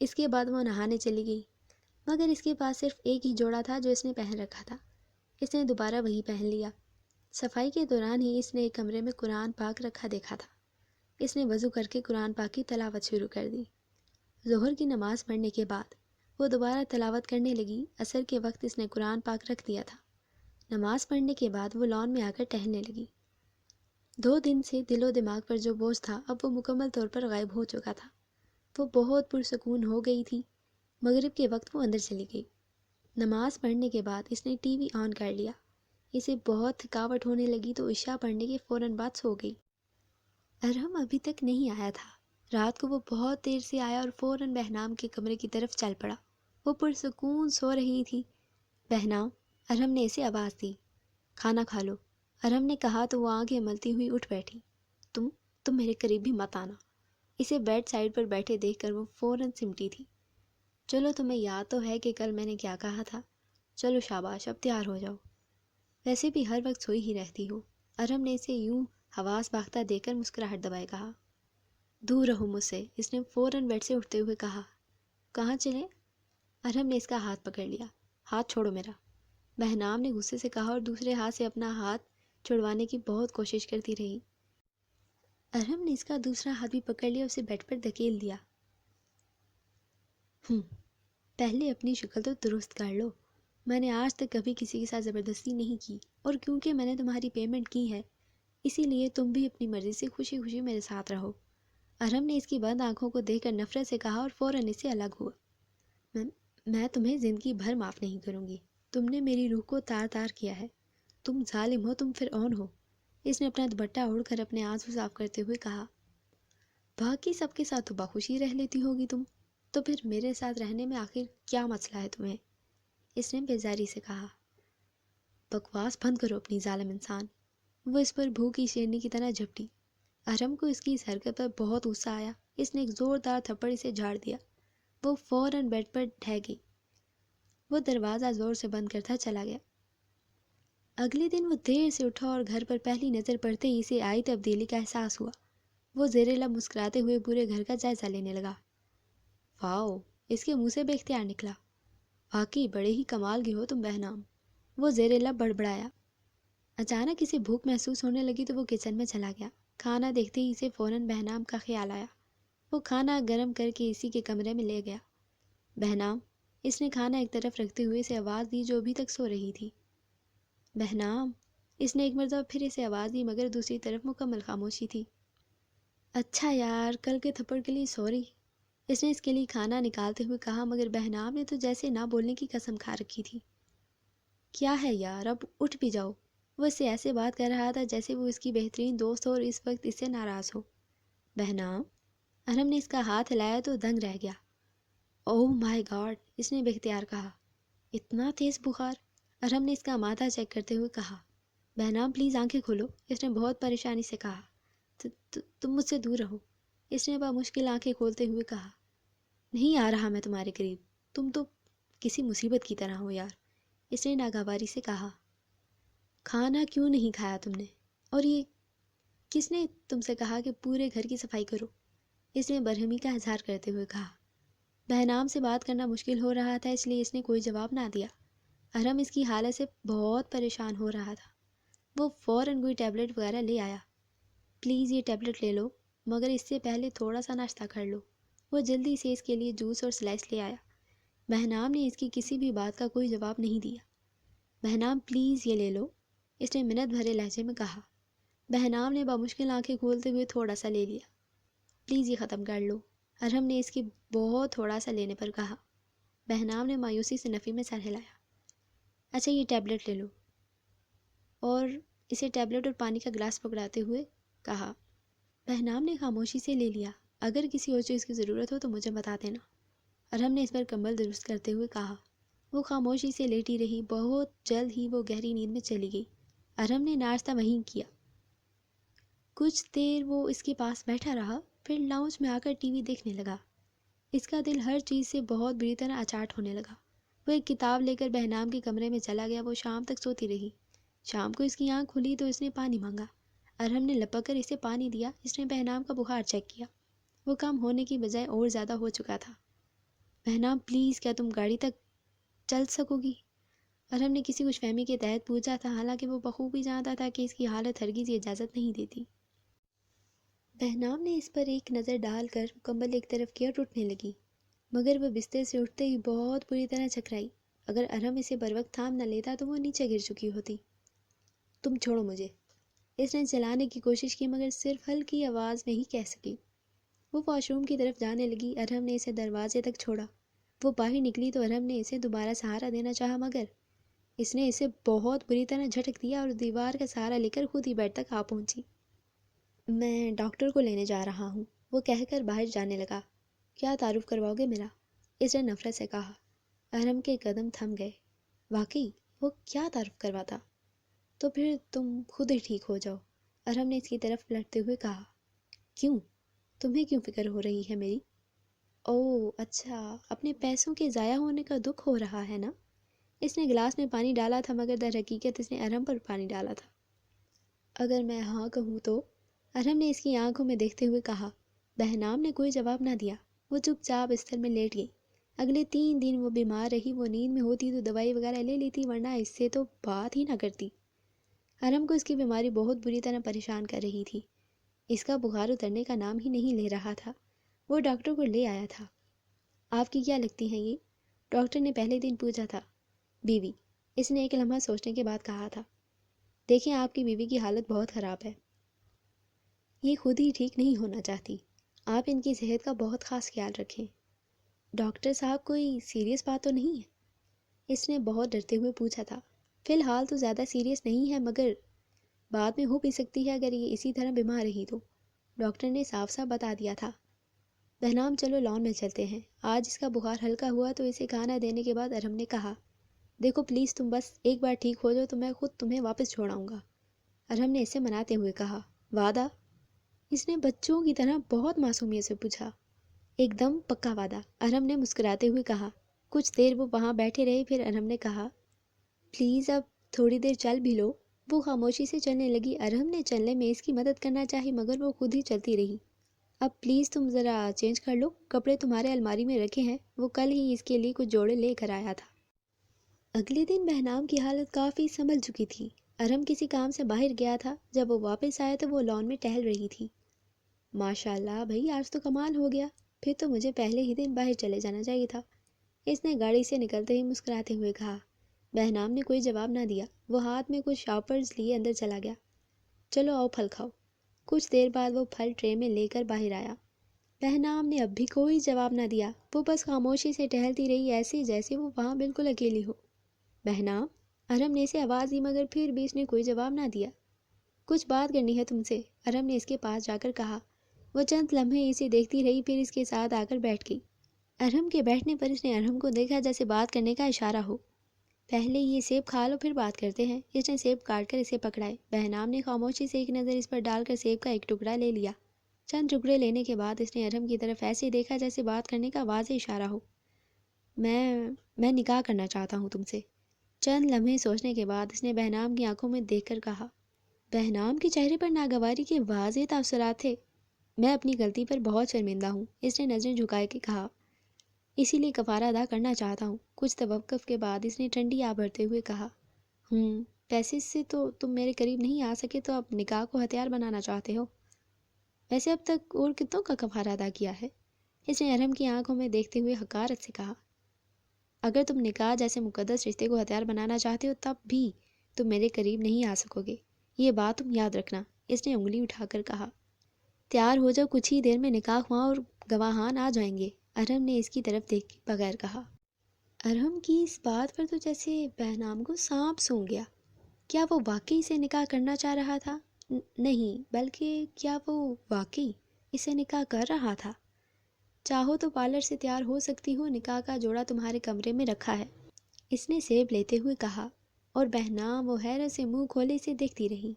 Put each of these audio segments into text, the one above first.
اس کے بعد وہ نہانے چلی گئی، مگر اس کے پاس صرف ایک ہی جوڑا تھا جو اس نے پہن رکھا تھا۔ اس نے دوبارہ وہی پہن لیا۔ صفائی کے دوران ہی اس نے ایک کمرے میں قرآن پاک رکھا دیکھا تھا۔ اس نے وضو کر کے قرآن پاک کی تلاوت شروع کر دی۔ ظہر کی نماز پڑھنے کے بعد وہ دوبارہ تلاوت کرنے لگی۔ عصر کے وقت اس نے قرآن پاک رکھ دیا تھا۔ نماز پڑھنے کے بعد وہ لان میں آ کر ٹہلنے لگی۔ 2 دن سے دل و دماغ پر جو بوجھ تھا اب وہ مکمل طور پر غائب ہو چکا تھا۔ وہ بہت پرسکون ہو گئی تھی۔ مغرب کے وقت وہ اندر چلی گئی۔ نماز پڑھنے کے بعد اس نے ٹی وی آن کر لیا۔ اسے بہت تھکاوٹ ہونے لگی تو عشاء پڑھنے کے فوراً بعد سو گئی۔ ارحم ابھی تک نہیں آیا تھا۔ رات کو وہ بہت دیر سے آیا اور فوراً بہنام کے کمرے کی طرف چل پڑا۔ وہ پرسکون سو رہی تھی۔ بہنام، ارحم نے اسے آواز دی، کھانا کھا لو۔ ارحم نے کہا تو وہ آنکھیں ملتی ہوئی اٹھ بیٹھی۔ تم میرے قریب بھی مت آنا۔ اسے بیڈ سائڈ پر بیٹھے دیکھ کر وہ فوراً سمٹی تھی۔ چلو تمہیں یاد تو ہے کہ کل میں نے کیا کہا تھا؟ چلو شاباش، اب تیار ہو جاؤ۔ ویسے بھی ہر وقت سوئی ہی رہتی ہو۔ ارحم نے اسے یوں حواس باختہ دیکھ کر مسکراہٹ دبائے کہا، دور رہو مجھ سے۔ اس نے فوراً بیڈ سے اٹھتے ہوئے کہا، کہاں چلیں؟ ارحم نے اس کا ہاتھ پکڑ لیا۔ ہاتھ چھوڑو میرا، بہنام نے غصے سے کہا اور دوسرے ہاتھ سے اپنا ہاتھ چھڑوانے کی بہت کوشش کرتی رہی۔ ارحم نے اس کا دوسرا ہاتھ بھی پکڑ لیا، اسے بیڈ پر دھکیل دیا۔ پہلے اپنی شکل تو درست کر لو۔ میں نے آج تک کبھی کسی کے ساتھ زبردستی نہیں کی، اور کیونکہ میں نے تمہاری پیمنٹ کی ہے اسی لیے تم بھی اپنی مرضی سے خوشی خوشی میرے ساتھ رہو۔ ارحم نے اس کی بند آنکھوں کو دیکھ کر نفرت سے کہا اور فوراً اس سے الگ ہوا۔ میں تمہیں زندگی بھر معاف نہیں کروں گی۔ تم نے میری روح کو تار تار کیا ہے۔ تم ظالم ہو، تم فرعون ہو۔ اس نے اپنا دوپٹہ اوڑھ کر اپنے آنسو صاف کرتے ہوئے کہا، باقی سب کے ساتھ تو بخوشی رہ لیتی ہوگی تم، تو پھر میرے ساتھ رہنے میں آخر کیا مسئلہ ہے تمہیں؟ اس نے بیزاری سے کہا، بکواس بند کرو اپنی ظالم انسان۔ وہ اس پر بھوکی شیرنی کی طرح جھپٹی۔ ارحم کو اس کی اس حرکت پر بہت غصہ آیا۔ اس نے ایک زوردار تھپڑ اسے جھاڑ دیا۔ وہ فوراً بیڈ پر ڈھہ گئی۔ وہ دروازہ زور سے بند کرتا چلا گیا۔ اگلے دن وہ دیر سے اٹھا اور گھر پر پہلی نظر پڑتے ہی اسے آئی تبدیلی کا احساس ہوا۔ وہ زیر لب مسکراتے ہوئے پورے گھر کا جائزہ لینے لگا۔ واؤ، اس کے منہ سے بے اختیار نکلا، واقعی بڑے ہی کمال کی ہو تم بہنام۔ وہ زیر لب بڑبڑایا۔ اچانک اسے بھوک محسوس ہونے لگی تو وہ کچن میں چلا گیا۔ کھانا دیکھتے ہی اسے فوراً بہنام کا خیال آیا۔ وہ کھانا گرم کر کے اسی کے کمرے میں لے گیا۔ بہنام، اس نے کھانا ایک طرف رکھتے ہوئے اسے آواز دی جو ابھی تک سو رہی تھی۔ بہنام، اس نے ایک مرتبہ پھر اسے آواز دی مگر دوسری طرف مکمل خاموشی تھی۔ اچھا یار، کل کے تھپڑ کے لیے سوری، اس نے اس کے لیے کھانا نکالتے ہوئے کہا، مگر بہنام نے تو جیسے نہ بولنے کی قسم کھا رکھی تھی۔ کیا ہے یار، اب اٹھ بھی جاؤ۔ وہ اس سے ایسے بات کر رہا تھا جیسے وہ اس کی بہترین دوست ہو اور اس وقت اس سے ناراض ہو۔ بہنام، ارحم نے اس کا ہاتھ ہلایا تو دنگ رہ گیا۔ اوہ مائی گاڈ، اس نے بے اختیار کہا، اتنا تیز بخار؟ ارحم نے اس کا ماتھا چیک کرتے ہوئے کہا۔ بہنام پلیز آنکھیں کھولو، اس نے بہت پریشانی سے کہا۔ تم مجھ سے دور رہو، اس نے بامشکل آنکھیں کھولتے ہوئے کہا۔ نہیں آ رہا میں تمہارے قریب، تم تو کسی مصیبت کی طرح ہو یار، اس نے ناگواری سے کہا۔ کھانا کیوں نہیں کھایا تم نے؟ اور یہ کس نے تم سے کہا کہ پورے گھر کی صفائی کرو؟ اس نے برہمی کا اظہار کرتے ہوئے کہا۔ بہنام سے بات کرنا مشکل ہو رہا تھا اس لیے اس نے کوئی جواب نہ دیا۔ ارحم اس کی حالت سے بہت پریشان ہو رہا تھا۔ وہ فوراً کوئی ٹیبلٹ وغیرہ لے آیا۔ پلیز یہ ٹیبلٹ لے لو، مگر اس سے پہلے تھوڑا سا ناشتہ کر لو۔ وہ جلدی سے اس کے لیے جوس اور سلائس لے آیا۔ بہنام نے اس کی کسی بھی بات کا کوئی جواب نہیں دیا۔ بہنام پلیز یہ لے لو، اس نے منت بھرے لہجے میں کہا۔ بہنام نے بامشکل آنکھیں کھولتے ہوئے تھوڑا سا لے لیا۔ پلیز یہ ختم کر لو، ارحم نے اس کی بہت تھوڑا سا لینے پر کہا۔ بہنام نے مایوسی سے نفی میں سر ہلایا۔ اچھا یہ ٹیبلٹ لے لو، اور اسے ٹیبلٹ اور پانی کا گلاس پکڑاتے ہوئے کہا۔ بہنام نے خاموشی سے لے لیا۔ اگر کسی اور چیز کی ضرورت ہو تو مجھے بتا دینا، ارحم نے اس پر کمبل درست کرتے ہوئے کہا۔ وہ خاموشی سے لیٹی رہی۔ بہت جلد ہی وہ گہری نیند میں چلی گئی۔ ارحم نے ناشتہ وہیں کیا۔ کچھ دیر وہ اس کے پاس بیٹھا رہا، پھر لاؤنج میں آ کر ٹی وی دیکھنے لگا۔ اس کا دل ہر چیز سے بہت بری طرح اچاٹ ہونے لگا۔ وہ ایک کتاب لے کر بہنام کے کمرے میں چلا گیا۔ وہ شام تک سوتی رہی۔ شام کو اس کی آنکھ کھلی تو اس نے پانی مانگا۔ ارحم نے لپک کر اسے پانی دیا۔ اس نے بہنام کا بخار چیک کیا۔ وہ کم ہونے کی بجائے اور زیادہ ہو چکا تھا۔ بہنام پلیز کیا تم گاڑی تک چل سکو گی؟ ارہم نے کسی کچھ فہمی کے تحت پوچھا تھا، حالانکہ وہ بخوبی جانتا تھا کہ اس کی حالت ہرگز یہ اجازت نہیں دیتی۔ بہنام نے اس پر ایک نظر ڈال کر مکمل ایک طرف کیا اور اٹھنے لگی، مگر وہ بستر سے اٹھتے ہی بہت بری طرح چکرائی۔ اگر ارہم اسے بروقت تھام نہ لیتا تو وہ نیچے گر چکی ہوتی۔ تم چھوڑو مجھے، اس نے چلانے کی کوشش کی مگر صرف ہلکی آواز میں ہی کہہ سکی۔ وہ واش روم کی طرف جانے لگی۔ ارہم نے اسے دروازے تک چھوڑا۔ وہ باہر نکلی تو ارہم نے اسے دوبارہ سہارا دینا چاہا، مگر اس نے اسے بہت بری طرح جھٹک دیا اور دیوار کا سہارا لے کر خود ہی بیڈ تک آ پہنچی۔ میں ڈاکٹر کو لینے جا رہا ہوں، وہ کہہ کر باہر جانے لگا۔ کیا تعارف کرواؤ گے میرا؟ اس نے نفرت سے کہا۔ ارہم کے قدم تھم گئے۔ واقعی وہ کیا تعارف کرواتا؟ تو پھر تم خود ہی ٹھیک ہو جاؤ، ارہم نے اس کی طرف پلٹتے ہوئے کہا۔ کیوں؟ تمہیں کیوں فکر ہو رہی ہے میری؟ اوہ اچھا، اپنے پیسوں کے ضائع ہونے کا دکھ ہو رہا ہے نا؟ اس نے گلاس میں پانی ڈالا تھا مگر در حقیقت اس نے ارہم پر پانی ڈالا تھا۔ اگر میں ہاں کہوں تو؟ ارہم نے اس کی آنکھوں میں دیکھتے ہوئے کہا۔ بہنام نے کوئی جواب نہ دیا۔ وہ چپ چاپ بستر میں لیٹ گئی۔ اگلے 3 دن وہ بیمار رہی۔ وہ نیند میں ہوتی تو دوائی وغیرہ لے لیتی، ورنہ اس سے تو بات ہی نہ کرتی۔ ارہم کو اس کی بیماری بہت بری طرح پریشان کر رہی تھی۔ اس کا بخار اترنے کا نام ہی نہیں لے رہا تھا۔ وہ ڈاکٹر کو لے آیا تھا۔ آپ کی کیا لگتی ہیں یہ؟ ڈاکٹر نے پہلے دن پوچھا تھا۔ بیوی، اس نے ایک لمحہ سوچنے کے بعد کہا تھا۔ دیکھیں آپ کی بیوی کی حالت بہت خراب ہے، یہ خود ہی ٹھیک نہیں ہونا چاہتی۔ آپ ان کی صحت کا بہت خاص خیال رکھیں۔ ڈاکٹر صاحب کوئی سیریس بات تو نہیں ہے؟ اس نے بہت ڈرتے ہوئے پوچھا تھا۔ فی الحال تو زیادہ سیریس نہیں ہے، مگر بعد میں ہو بھی سکتی ہے اگر یہ اسی طرح بیمار رہی تو، ڈاکٹر نے صاف صاف بتا دیا تھا۔ بہنام چلو لان میں چلتے ہیں، آج اس کا بخار ہلکا ہوا تو اسے کھانا دینے کے بعد ارہم نے کہا۔ دیکھو پلیز تم بس ایک بار ٹھیک ہو جاؤ تو میں خود تمہیں واپس چھوڑاؤں گا، ارہم نے اسے مناتے ہوئے کہا۔ وعدہ؟ اس نے بچوں کی طرح بہت معصومیت سے پوچھا۔ ایک دم پکا وعدہ، ارہم نے مسکراتے ہوئے کہا۔ کچھ دیر وہ وہاں بیٹھے رہے، پھر ارہم نے کہا، پلیز اب تھوڑی دیر چل بھی لو۔ وہ خاموشی سے چلنے لگی۔ ارہم نے چلنے میں اس کی مدد کرنا چاہی مگر وہ خود ہی چلتی رہی۔ اب پلیز تم ذرا چینج کر لو، کپڑے تمہارے الماری میں رکھے ہیں، وہ کل ہی اس کے لیے کچھ جوڑے لے کر آیا تھا۔ اگلے دن بہنام کی حالت کافی سنبھل چکی تھی۔ ارہم کسی کام سے باہر گیا تھا۔ جب وہ واپس آیا تو وہ لان میں ٹہل رہی تھی۔ ماشاء اللہ بھائی، آج تو کمال ہو گیا، پھر تو مجھے پہلے ہی دن باہر چلے جانا چاہیے تھا، اس نے گاڑی سے نکلتے ہی مسکراتے ہوئے کہا۔ بہنام نے کوئی جواب نہ دیا۔ وہ ہاتھ میں کچھ شاپرز لیے اندر چلا گیا۔ چلو آؤ پھل کھاؤ۔ کچھ دیر بعد وہ پھل ٹرے میں لے کر باہر آیا۔ بہنام نے اب بھی کوئی جواب نہ دیا۔ وہ بس خاموشی سے ٹہلتی رہی، ایسے جیسے وہ وہاں بالکل اکیلی ہو۔ بہنام، ارہم نے اسے آواز دی مگر پھر بھی اس نے کوئی جواب نہ دیا۔ کچھ بات کرنی ہے تم سے، ارہم نے اس کے پاس جا کر کہا۔ وہ چند لمحے اسے دیکھتی رہی، پھر اس کے ساتھ آ کر بیٹھ گئی۔ ارہم کے بیٹھنے پر اس نے ارہم کو دیکھا جیسے بات کرنے کا اشارہ ہو۔ پہلے یہ سیب کھا لو پھر بات کرتے ہیں، اس نے سیب کاٹ کر اسے پکڑائے۔ بہنام نے خاموشی سے ایک نظر اس پر ڈال کر سیب کا ایک ٹکڑا لے لیا۔ چند ٹکڑے لینے کے بعد اس نے ارہم کی طرف ایسے دیکھا جیسے بات کرنے کا واضح اشارہ ہو۔ میں نکاح کرنا چاہتا ہوں تم سے، چند لمحے سوچنے کے بعد اس نے بہنام کی آنکھوں میں دیکھ کر کہا۔ بہنام کے چہرے پر ناگواری کے واضح تاثرات تھے۔ میں اپنی غلطی پر بہت شرمندہ ہوں، اس نے نظریں جھکائے کے کہا، اسی لیے کفارہ ادا کرنا چاہتا ہوں۔ کچھ توقف کے بعد اس نے ٹھنڈی آہ بھرتے ہوئے کہا، پیسے سے تو تم میرے قریب نہیں آ سکے تو اب نکاح کو ہتھیار بنانا چاہتے ہو؟ ویسے اب تک اور کتنوں کا کفارہ ادا کیا ہے؟ اس نے ارہم کی آنکھوں میں دیکھتے ہوئے حقارت سے کہا۔ اگر تم نکاح جیسے مقدس رشتے کو ہتھیار بنانا چاہتے ہو تب بھی تم میرے قریب نہیں آ سکو گے، یہ بات تم یاد رکھنا، اس نے انگلی اٹھا کر کہا۔ تیار ہو جاؤ، کچھ ہی دیر میں نکاح ہوا اور گواہان آ جائیں گے، ارہم نے اس کی طرف دیکھ بغیر کہا۔ ارہم کی اس بات پر تو جیسے بہنام کو سانپ سونگھ گیا۔ کیا وہ واقعی سے نکاح کرنا چاہ رہا تھا؟ نہیں، بلکہ کیا وہ واقعی اسے نکاح کر رہا تھا؟ چاہو تو پارلر سے تیار ہو سکتی ہو، نکاح کا جوڑا تمہارے کمرے میں رکھا ہے، اس نے سیب لیتے ہوئے کہا، اور بہنام وہ حیرت سے منہ کھولے سے دیکھتی رہی۔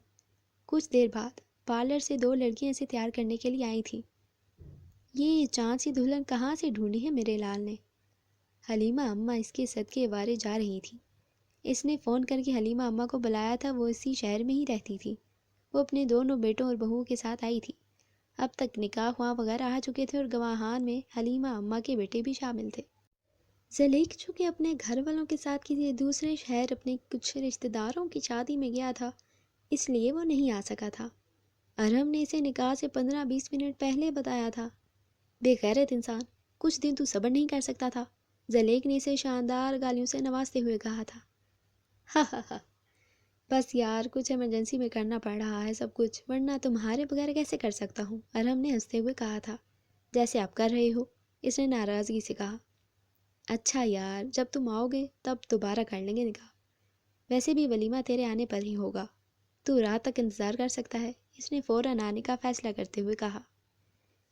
کچھ دیر بعد پارلر سے 2 لڑکیاں اسے تیار کرنے کے لیے آئی تھیں۔ یہ چاند سی دلہن کہاں سے ڈھونڈی ہے میرے لال نے؟ حلیمہ اماں اس کے صدقے وارے جا رہی تھی۔ اس نے فون کر کے حلیمہ اماں کو بلایا تھا، وہ اسی شہر میں ہی رہتی تھی۔ وہ اپنے دونوں بیٹوں اور بہوؤں کے ساتھ آئی تھی۔ اب تک نکاح ہوا وغیرہ آ چکے تھے اور گواہان میں حلیمہ اماں کے بیٹے بھی شامل تھے۔ زلیخ چونکہ اپنے گھر والوں کے ساتھ کسی دوسرے شہر اپنے کچھ رشتہ داروں کی شادی میں گیا تھا، اس لیے وہ نہیں آ سکا تھا۔ ارحم نے اسے نکاح سے 15-20 منٹ پہلے بتایا تھا۔ بے غیرت انسان، کچھ دن تو صبر نہیں کر سکتا تھا، زلیخ نے اسے شاندار گالیوں سے نوازتے ہوئے کہا تھا۔ ہا ہا ہا، بس یار کچھ ایمرجنسی میں کرنا پڑ رہا ہے سب کچھ، ورنہ تمہارے بغیر کیسے کر سکتا ہوں، ارحم نے ہنستے ہوئے کہا تھا۔ جیسے آپ کر رہے ہو، اس نے ناراضگی سے کہا۔ اچھا یار، جب تم آؤ گے تب دوبارہ کر لیں گے نکاح، ویسے بھی ولیمہ تیرے آنے پر ہی ہوگا، تو رات تک انتظار کر سکتا ہے، اس نے فوراً آنے کا فیصلہ کرتے ہوئے کہا۔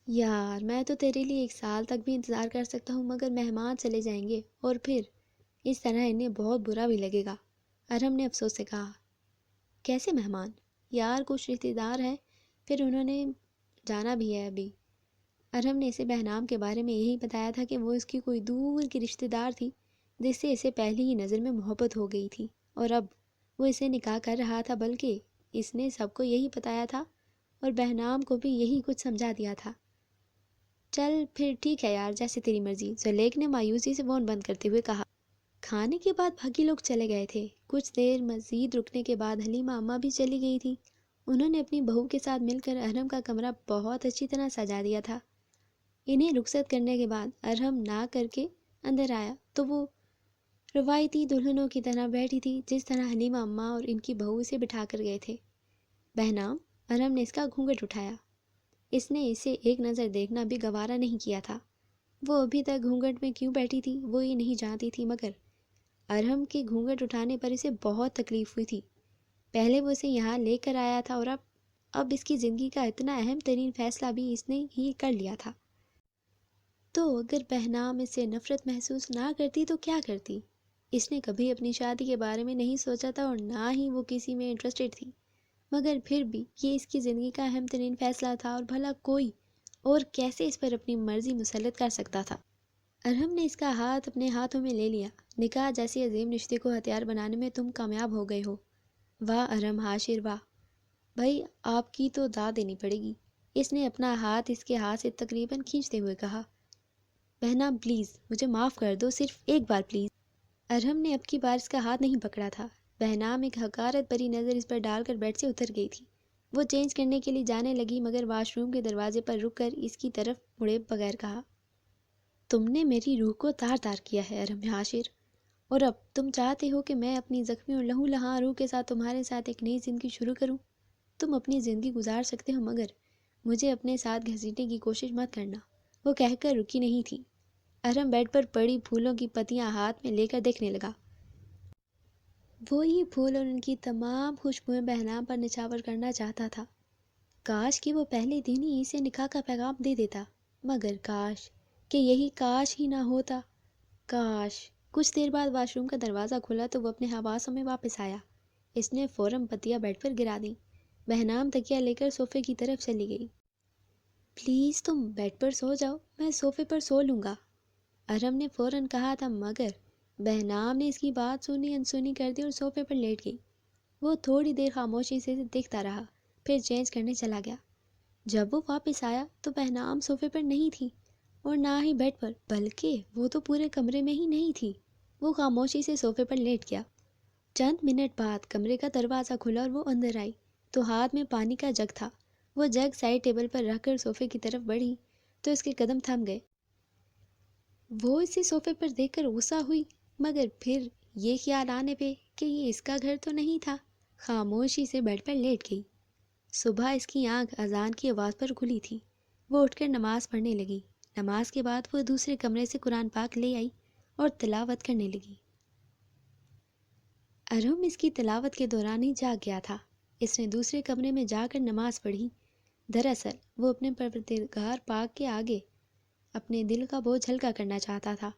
یار میں تو تیرے لیے 1 سال تک بھی انتظار کر سکتا ہوں، مگر مہمان چلے جائیں گے اور پھر اس طرح انہیں بہت برا بھی لگے گا، ارحم نے افسوس سے کہا۔ کیسے مہمان؟ یار کچھ رشتہ دار ہیں، پھر انہوں نے جانا بھی ہے ابھی۔ ارحم نے اسے بہنام کے بارے میں یہی بتایا تھا کہ وہ اس کی کوئی دور کی رشتہ دار تھی جس سے اسے پہلی ہی نظر میں محبت ہو گئی تھی، اور اب وہ اسے نکاح کر رہا تھا، بلکہ اس نے سب کو یہی بتایا تھا اور بہنام کو بھی یہی کچھ سمجھا دیا تھا۔ چل پھر ٹھیک ہے یار، جیسے تیری مرضی، زلیخ نے مایوسی سے فون بند کرتے ہوئے کہا۔ کھانے کے بعد باقی لوگ چلے گئے تھے۔ کچھ دیر مزید رکنے کے بعد حلیمہ اماں بھی چلی گئی تھی۔ انہوں نے اپنی بہو کے ساتھ مل کر ارحم کا کمرہ بہت اچھی طرح سجا دیا تھا۔ انہیں رخصت کرنے کے بعد ارحم نہ کر کے اندر آیا تو وہ روایتی دلہنوں کی طرح بیٹھی تھی، جس طرح حلیمہ اماں اور ان کی بہو اسے بٹھا کر گئے تھے۔ بہنام، ارحم نے اس کا گھونگھٹ اٹھایا۔ اس نے اسے ایک نظر دیکھنا بھی گوارا نہیں کیا تھا۔ وہ ابھی تک گھونگھٹ میں کیوں بیٹھی تھی وہ یہ نہیں جانتی تھی، مگر ارحم کے گھونگھٹ اٹھانے پر اسے بہت تکلیف ہوئی تھی۔ پہلے وہ اسے یہاں لے کر آیا تھا اور اب اس کی زندگی کا اتنا اہم ترین فیصلہ بھی اس نے ہی کر لیا تھا۔ تو اگر بہنام اس سے نفرت محسوس نہ کرتی تو کیا کرتی؟ اس نے کبھی اپنی شادی کے بارے میں نہیں سوچا تھا اور نہ ہی وہ کسی میں انٹرسٹڈ تھی، مگر پھر بھی یہ اس کی زندگی کا اہم ترین فیصلہ تھا، اور بھلا کوئی اور کیسے اس پر اپنی مرضی مسلط کر سکتا تھا؟ ارحم نے اس کا ہاتھ اپنے ہاتھوں میں لے لیا۔ نکاح جیسی عظیم رشتے کو ہتھیار بنانے میں تم کامیاب ہو گئے ہو۔ واہ ارحم، حاشر واہ، بھائی آپ کی تو داد دینی پڑے گی، اس نے اپنا ہاتھ اس کے ہاتھ سے تقریباً کھینچتے ہوئے کہا۔ بہنا پلیز مجھے معاف کر دو، صرف ایک بار پلیز۔ ارحم نے اب کی بار اس کا ہاتھ نہیں پکڑا تھا۔ بہنام ایک حقارت بھری نظر اس پر ڈال کر بیڈ سے اتر گئی تھی۔ وہ چینج کرنے کے لیے جانے لگی، مگر واش روم کے دروازے پر رک کر اس کی طرف مڑے بغیر کہا، تم نے میری روح کو تار تار کیا ہے ارحم حاشر، اور اب تم چاہتے ہو کہ میں اپنی زخمی اور لہو لہاں روح کے ساتھ تمہارے ساتھ ایک نئی زندگی شروع کروں؟ تم اپنی زندگی گزار سکتے ہو، مگر مجھے اپنے ساتھ گھسیٹنے کی کوشش مت کرنا۔ وہ کہہ کر رکی نہیں تھی۔ ارحم بیڈ پر پڑی پھولوں کی پتیاں ہاتھ میں لے کر دیکھنے لگا۔ وہی پھول اور ان کی تمام خوشبوئیں بہنام پر نچھاور کرنا چاہتا تھا۔ کاش کہ وہ پہلے دن ہی اسے نکاح کا پیغام دے دیتا، مگر کاش کہ یہی کاش ہی نہ ہوتا۔ کاش۔ کچھ دیر بعد واش روم کا دروازہ کھلا تو وہ اپنے حواسوں میں واپس آیا۔ اس نے فوراً پتیاں بیڈ پر گرا دیں۔ بہنام تکیہ لے کر صوفے کی طرف چلی گئی۔ پلیز تم بیڈ پر سو جاؤ، میں صوفے پر سو لوں گا، ارحم نے فوراً کہا تھا، مگر بہنام نے اس کی بات سنی انسنی کر دی اور صوفے پر لیٹ گئی۔ وہ تھوڑی دیر خاموشی سے دیکھتا رہا، پھر چینج کرنے چلا گیا۔ جب وہ واپس آیا تو بہنام صوفے پر نہیں تھی اور نہ ہی بیڈ پر، بلکہ وہ تو پورے کمرے میں ہی نہیں تھی۔ وہ خاموشی سے صوفے پر لیٹ گیا۔ چند منٹ بعد کمرے کا دروازہ کھلا اور وہ اندر آئی تو ہاتھ میں پانی کا جگ تھا۔ وہ جگ سائڈ ٹیبل پر رکھ کر صوفے کی طرف بڑھی تو اس کے قدم تھم گئے۔ وہ اسے صوفے پر دیکھ کر غصہ ہوئی، مگر پھر یہ خیال آنے پہ کہ یہ اس کا گھر تو نہیں تھا، خاموشی سے بیڈ پر لیٹ گئی۔ صبح اس کی آنکھ اذان کی آواز پر کھلی تھی۔ وہ اٹھ کر نماز پڑھنے لگی۔ نماز کے بعد وہ دوسرے کمرے سے قرآن پاک لے آئی اور تلاوت کرنے لگی۔ ارحم اس کی تلاوت کے دوران ہی جاگ گیا تھا۔ اس نے دوسرے کمرے میں جا کر نماز پڑھی۔ دراصل وہ اپنے پروردگار پاک کے آگے اپنے دل کا بوجھ ہلکا کرنا چاہتا تھا،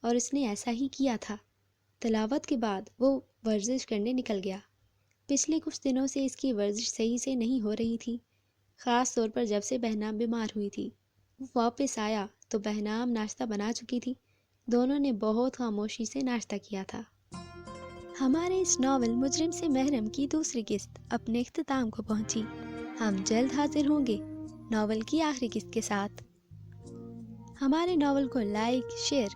اور اس نے ایسا ہی کیا تھا۔ تلاوت کے بعد وہ ورزش کرنے نکل گیا۔ پچھلے کچھ دنوں سے اس کی ورزش صحیح سے نہیں ہو رہی تھی، خاص طور پر جب سے بہنام بیمار ہوئی تھی۔ وہ واپس آیا تو بہنام ناشتہ بنا چکی تھی۔ دونوں نے بہت خاموشی سے ناشتہ کیا تھا۔ ہمارے اس ناول مجرم سے محرم کی دوسری قسط اپنے اختتام کو پہنچی۔ ہم جلد حاضر ہوں گے ناول کی آخری قسط کے ساتھ۔ ہمارے ناول کو like, share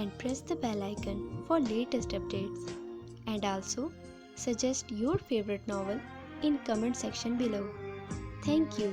and press the bell icon for latest updates, and also suggest your favorite novel in comment section below. Thank you.